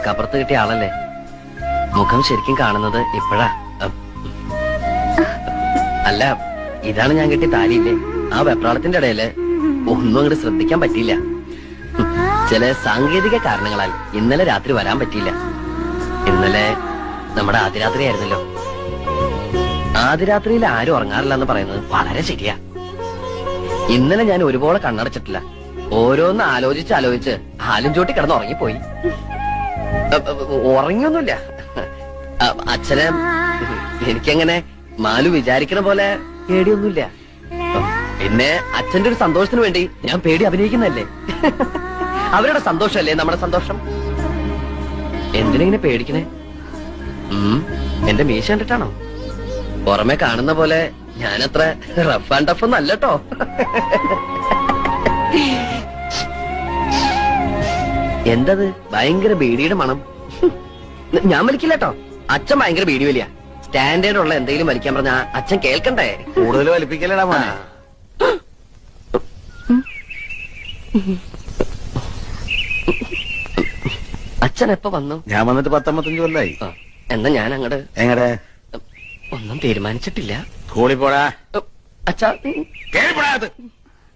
വാക്കാപ്പുറത്ത് കിട്ടിയ ആളല്ലേ. മുഖം ശരിക്കും കാണുന്നത് ഇപ്പോഴാ. അല്ല, ഇതാണ് ഞാൻ കിട്ടിയ താലിയില്ലേ. ആ വെപ്രാളത്തിന്റെ ഇടയില് ഒന്നും അങ്ങോട്ട് ശ്രദ്ധിക്കാൻ പറ്റിയില്ല. ചില സാങ്കേതിക കാരണങ്ങളാൽ ഇന്നലെ രാത്രി വരാൻ പറ്റിയില്ല. ഇന്നലെ നമ്മുടെ ആദ്യരാത്രി ആയിരുന്നല്ലോ. ആദ്യരാത്രിയിൽ ആരും ഉറങ്ങാറില്ല എന്ന് പറയുന്നത് വളരെ ശരിയാ. ഇന്നലെ ഞാൻ ഒരുപോലെ കണ്ണടച്ചിട്ടില്ല. ഓരോന്ന് ആലോചിച്ച് ഹാലും ചോട്ടി കിടന്ന് ഉറങ്ങിപ്പോയി. ഉറങ്ങിയൊന്നുമില്ല. അച്ഛനെ എനിക്കങ്ങനെ മാലു വിചാരിക്കണ പോലെ പേടിയൊന്നുമില്ല. പിന്നെ അച്ഛന്റെ ഒരു സന്തോഷത്തിന് വേണ്ടി ഞാൻ പേടി അഭിനയിക്കുന്നല്ലേ. അവരുടെ സന്തോഷമല്ലേ നമ്മുടെ സന്തോഷം. എന്തിനെങ്ങനെ പേടിക്കണേ? എന്റെ മീശ കണ്ടിട്ടാണോ? പുറമെ കാണുന്ന പോലെ ഞാനത്ര റഫ് ആൻഡ് ടഫ് ഒന്നും അല്ലട്ടോ. എന്തത് ഭയങ്കര ബീഡിയുടെ മണം. ഞാൻ വലിക്കില്ലട്ടോ. അച്ഛൻ ഭയങ്കര ബീഡി വലിയ. സ്റ്റാൻഡേർഡ് ഉള്ള എന്തെങ്കിലും വലിക്കാൻ പറഞ്ഞാ അച്ഛൻ കേൾക്കണ്ടേ. കൂടുതൽ വലിപ്പിക്കലടാ മോനെ. അച്ഛൻ എപ്പോ വന്നു? ഞാൻ വന്നിട്ട് 19 കൊല്ലായി. എന്നാ ഞാൻ അങ്ങട് എങ്ങടെ ഒന്നും തീരുമാനിച്ചിട്ടില്ല. സ്കൂളിൽ പോടാ. അച്ഛാ കേറിപ്പോടാ.